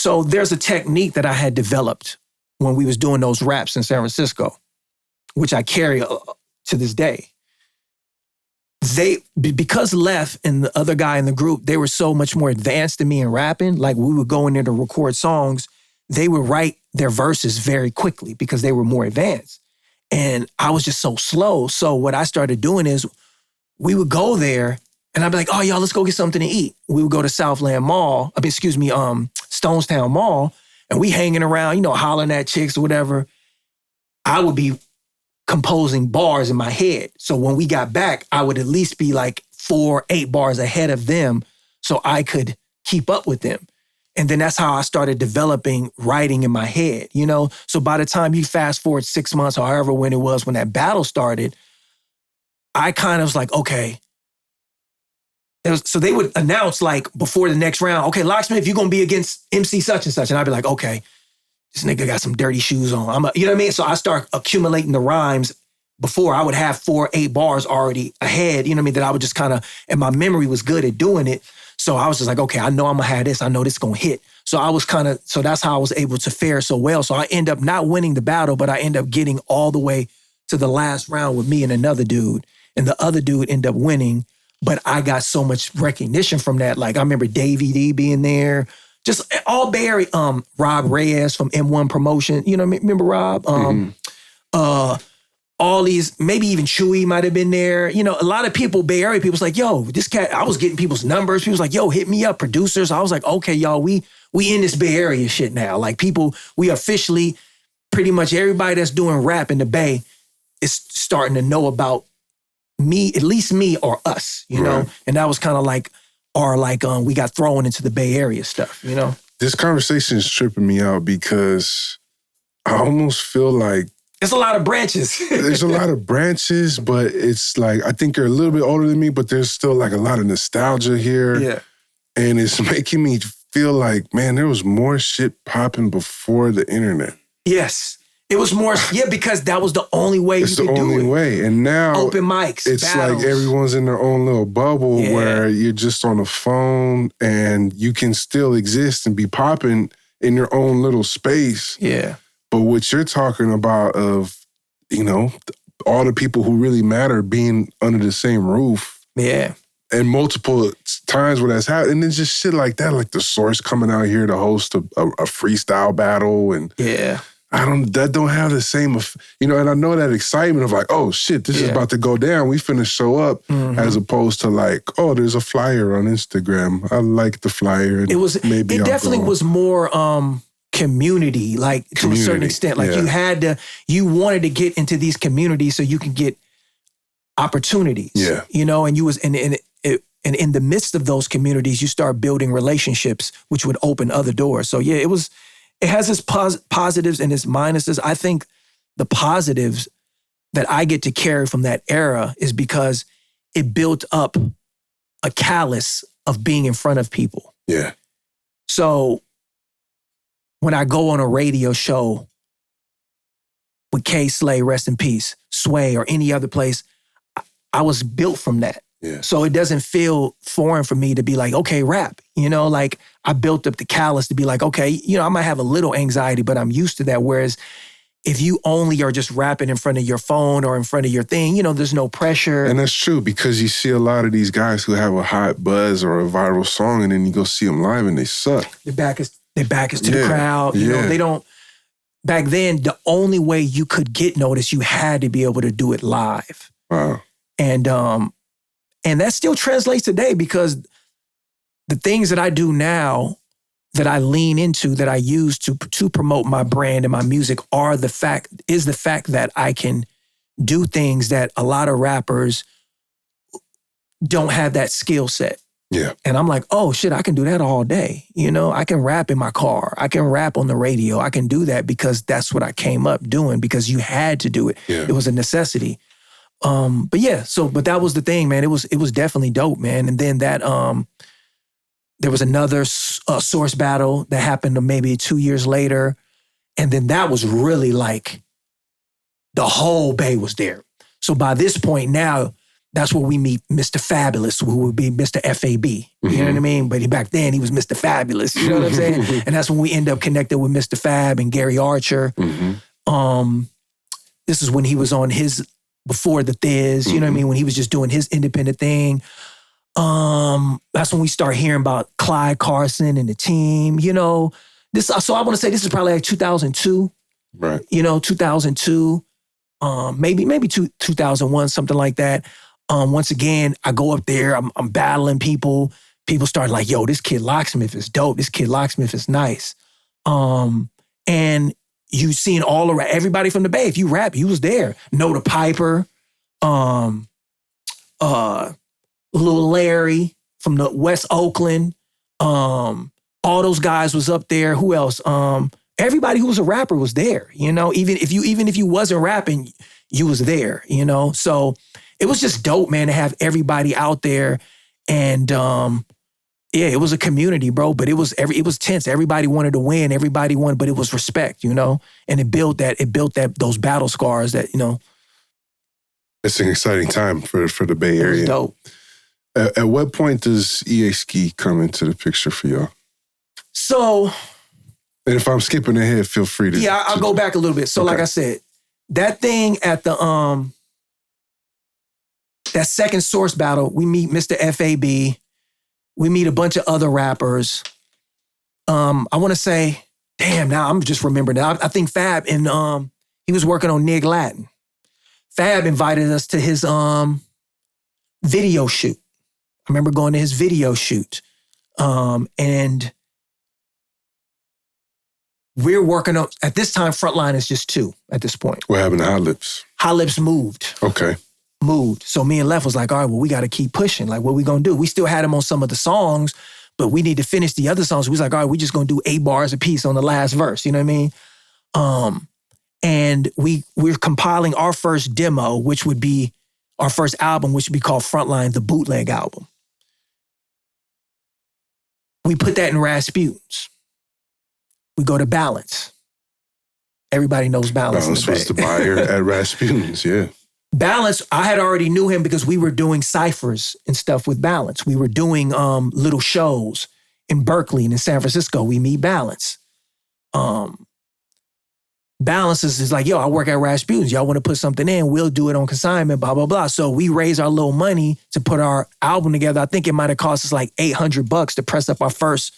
So there's a technique that I had developed when we was doing those raps in San Francisco, which I carry to this day. Because Left and the other guy in the group, they were so much more advanced than me in rapping. Like we would go in there to record songs, they would write their verses very quickly because they were more advanced. And I was just so slow. So what I started doing is we would go there and I'd be like, oh, y'all, let's go get something to eat. We would go to Stonestown Mall, and we hanging around, hollering at chicks or whatever. I would be composing bars in my head. So when we got back, I would at least be like 4-8 bars ahead of them so I could keep up with them. And then that's how I started developing writing in my head, So by the time you fast forward 6 months, or however when it was when that battle started, I kind of was like, okay. So they would announce like before the next round, okay, Locksmith, you're going to be against MC such and such. And I'd be like, okay, this nigga got some dirty shoes on. You know what I mean? So I start accumulating the rhymes before I would have 4-8 bars already ahead, you know what I mean? That I would just kind of, and my memory was good at doing it. So I was just like, okay, I know I'm gonna have this. I know this is gonna hit. So so that's how I was able to fare so well. So I end up not winning the battle, but I end up getting all the way to the last round with me and another dude. And the other dude ended up winning, but I got so much recognition from that. Like I remember Davey D being there, just all Bay Area, Rob Reyes from M1 Promotion. Remember Rob? All these, maybe even Chewy might have been there. A lot of people, Bay Area people was like, yo, this cat, I was getting people's numbers. People was like, yo, hit me up, producers. I was like, okay, y'all, we in this Bay Area shit now. Like people, we officially, pretty much everybody that's doing rap in the Bay is starting to know about me, at least me or us, know? And that was kind of like, we got thrown into the Bay Area stuff, This conversation is tripping me out because I almost feel like there's a lot of branches. There's a lot of branches, but it's like, I think you're a little bit older than me, but there's still like a lot of nostalgia here. Yeah. And it's making me feel like, man, there was more shit popping before the internet. Yes. It was more, because that was the only way you could do it. It's the only way. And now open mics, it's battles. like everyone's in their own little bubble where you're just on the phone and you can still exist and be popping in your own little space. Yeah. But what you're talking about of, all the people who really matter being under the same roof. Yeah. And multiple times where that's happened. And then just shit like that, like the Source coming out here to host a freestyle battle. And that don't have the same, and I know that excitement of like, oh shit, this is about to go down. We finna show up as opposed to like, oh, there's a flyer on Instagram. I like the flyer. And it definitely was more, community, like to a certain extent. Like you wanted to get into these communities so you can get opportunities. Yeah. And you was and in the midst of those communities, you start building relationships, which would open other doors. So it has its positives and its minuses. I think the positives that I get to carry from that era is because it built up a callus of being in front of people. Yeah. So when I go on a radio show with Keise, rest in peace, Sway, or any other place, I was built from that. Yeah. So it doesn't feel foreign for me to be like, okay, rap. Like I built up the callus to be like, okay, I might have a little anxiety, but I'm used to that. Whereas if you only are just rapping in front of your phone or in front of your thing, there's no pressure. And that's true because you see a lot of these guys who have a hot buzz or a viral song and then you go see them live and they suck. Their back is to the crowd. They don't. Back then, the only way you could get noticed, you had to be able to do it live. Wow. And that still translates today because the things that I do now that I lean into, that I use to promote my brand and my music is the fact that I can do things that a lot of rappers don't have that skill set. Yeah. And I'm like, oh shit, I can do that all day. I can rap in my car. I can rap on the radio. I can do that because that's what I came up doing because you had to do it. Yeah. It was a necessity. But that was the thing, man. It was definitely dope, man. And then that, there was another Source battle that happened maybe 2 years later. And then that was really like the whole Bay was there. So by this point now, that's where we meet Mr. Fabulous, who would be Mr. FAB. You know what I mean? But back then, he was Mr. Fabulous. You know what I'm saying? And that's when we end up connected with Mr. Fab and Gary Archer. This is when he was on his, before the Thiz, you know what I mean? When he was just doing his independent thing. That's when we start hearing about Clyde Carson and the team, you know. So I want to say this is probably like 2002. Right. You know, 2002. Maybe 2001, something like that. Once again, I go up there, I'm battling people. People start like, yo, this kid Locksmith is dope. This kid Locksmith is nice. And you seen all around, everybody from the Bay. If you rap, you was there. Know the Piper, Lil Larry from the West Oakland. All those guys was up there. Who else? Everybody who was a rapper was there, you know? Even if you wasn't rapping, you was there, you know? So it was just dope, man, to have everybody out there. And yeah, it was a community, bro, but it was tense. Everybody wanted to win, everybody won, but it was respect, you know? And it built those battle scars that, you know. It's an exciting time for the Bay Area. It was dope. At what point does EA Ski come into the picture for y'all? So, and if I'm skipping ahead, feel free to. Yeah, I'll go back a little bit. So, okay. Like I said, that thing at the that second source battle, we meet Mr. FAB, we meet a bunch of other rappers. I want to say, damn, now I'm just remembering now. I think Fab and he was working on Nig Latin. Fab invited us to his video shoot. I remember going to his video shoot. And we're working on, at this time, Frontline is just 2 at this point. What happened to Hot Lips? Hot Lips moved. Okay. Moved. So me and Left was like, all right, well, we got to keep pushing. Like, what we going to do? We still had him on some of the songs, but we need to finish the other songs. We was like, all right, we just going to do 8 bars a piece on the last verse. You know what I mean? And we're compiling our first demo, which would be our first album, which would be called Frontline, the bootleg album. We put that in Rasputin's. We go to Balance. Everybody knows Balance. Balance was the buyer at Rasputin's, yeah. Balance, I had already knew him because we were doing ciphers and stuff with Balance. We were doing little shows in Berkeley and in San Francisco. We meet Balance. Balance is like, yo, I work at Rasputin's. Y'all want to put something in? We'll do it on consignment, blah, blah, blah. So we raised our little money to put our album together. I think it might have cost us like $800 to press up our first,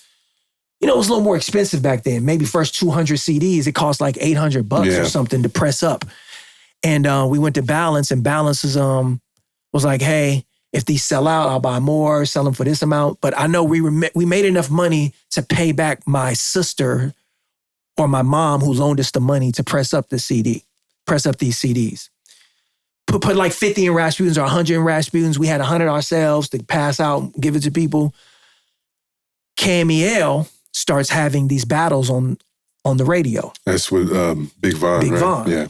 you know, it was a little more expensive back then. Maybe first 200 CDs, it cost like $800 or something to press up. And we went to Balance, and Balance was like, hey, if these sell out, I'll buy more, sell them for this amount. But I know we made enough money to pay back my sister or my mom who loaned us the money to press up these CDs. Put like 50 in Rasputin's or 100 in Rasputin's. We had 100 ourselves to pass out, give it to people. KMEL starts having these battles on the radio. That's with Big Von, Big right? Von. Yeah.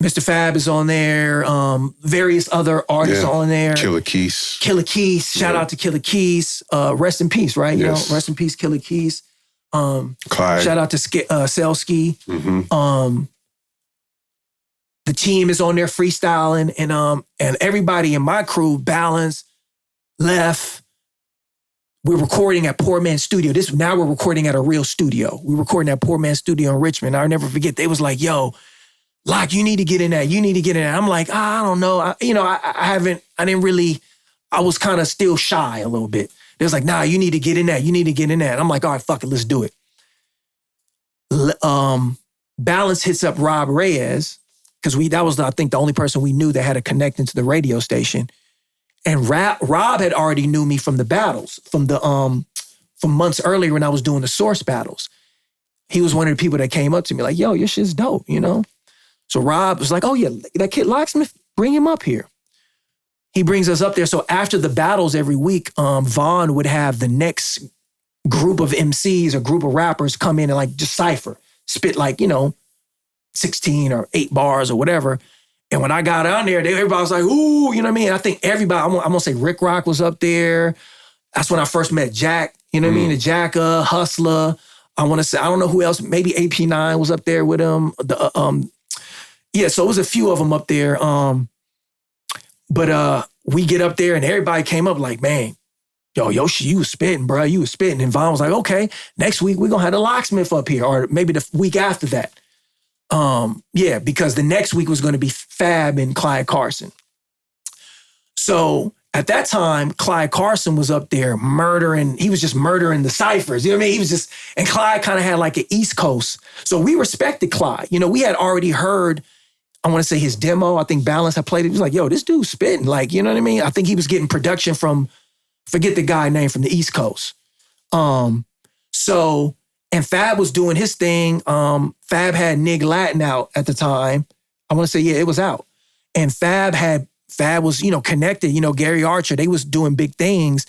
Mr. Fab is on there. Various other artists are on there. Keise. Shout out to Killa Keise. Rest in peace, right? Yes. You know, rest in peace, Killa Keise. Clyde. Shout out to Selski. Mm-hmm. The team is on there freestyling, and everybody in my crew, Balance, Left. We're recording at Poor Man's Studio. Now we're recording at a real studio. We're recording at Poor Man's Studio in Richmond. I'll never forget. They was like, yo, Lock, you need to get in that. You need to get in that. I'm like, I don't know. I was kind of still shy a little bit. They was like, nah, you need to get in that. You need to get in that. And I'm like, all right, fuck it, let's do it. Balance hits up Rob Reyes, because that was, I think, the only person we knew that had a connection to the radio station. And Rob had already knew me from the battles, from months earlier when I was doing the source battles. He was one of the people that came up to me like, yo, your shit's dope, you know? So Rob was like, oh yeah, that kid Locksmith, bring him up here. He brings us up there. So after the battles every week, Vaughn would have the next group of MCs or group of rappers come in and like just cypher, spit like, 16 or 8 bars or whatever. And when I got on there, everybody was like, ooh, you know what I mean? I think everybody, I'm gonna say Rick Rock was up there. That's when I first met Jack, you know what I mean? The Jacka, Hustler. I want to say, I don't know who else, maybe AP9 was up there with him. Yeah, so it was a few of them up there. But we get up there and everybody came up like, man, yo, Yoshi, you was spitting, bro. You was spitting. And Von was like, okay, next week we're going to have the Locksmith up here, or maybe the week after that. Yeah, because the next week was going to be Fab and Clyde Carson. So at that time, Clyde Carson was up there murdering. He was just murdering the ciphers. You know what I mean? He was just, and Clyde kind of had like an East Coast. So we respected Clyde. You know, we had already heard, I want to say his demo. I think Balance had played it. He was like, yo, this dude's spitting. Like, you know what I mean? I think he was getting production from, forget the guy name, from the East Coast. And Fab was doing his thing. Fab had Nig Latin out at the time. I want to say, yeah, it was out. And Fab was, you know, connected, you know, Gary Archer, they was doing big things.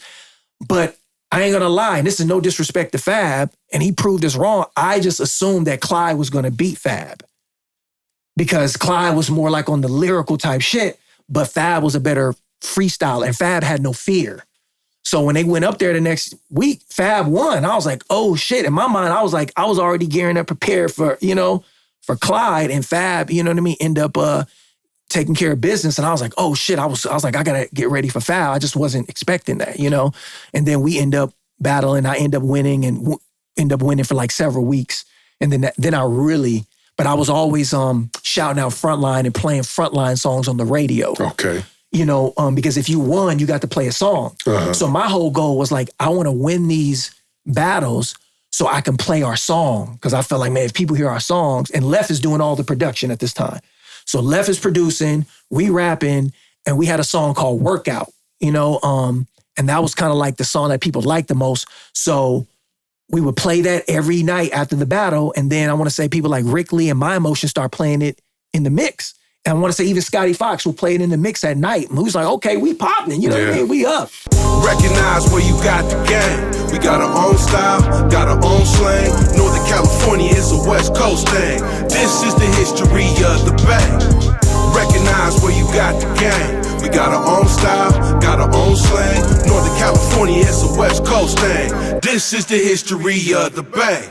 But I ain't gonna lie, and this is no disrespect to Fab, and he proved us wrong. I just assumed that Clyde was gonna beat Fab because Clyde was more like on the lyrical type shit, but Fab was a better freestyle, and Fab had no fear. So when they went up there the next week, Fab won. I was like, oh shit. In my mind, I was like, I was already gearing up, prepared for, you know, for Clyde, and Fab, you know what I mean, end up taking care of business. And I was like, oh shit. I was like, I gotta get ready for Fab. I just wasn't expecting that, you know? And then we end up battling. I end up winning and end up winning for like several weeks. And then I really, but I was always shouting out Frontline and playing Frontline songs on the radio. Okay. You know, because if you won, you got to play a song. Uh-huh. So my whole goal was like, I want to win these battles so I can play our song. Because I felt like, man, if people hear our songs, and Left is doing all the production at this time. So Left is producing, we rapping, and we had a song called Workout, you know, and that was kind of like the song that people liked the most. So we would play that every night after the battle. And then I want to say people like Rick Lee and My Emotion start playing it in the mix. And I want to say even Scotty Fox will play it in the mix at night. And who's like, okay, we popping, you know what I mean? We up. Recognize where you got the game. We got our own style, got our own slang. Northern California is a West Coast thing. This is the history of the Bay. Recognize where you got the game. We got our own style, got our own slang. Northern California is a West Coast thing. This is the history of the Bay.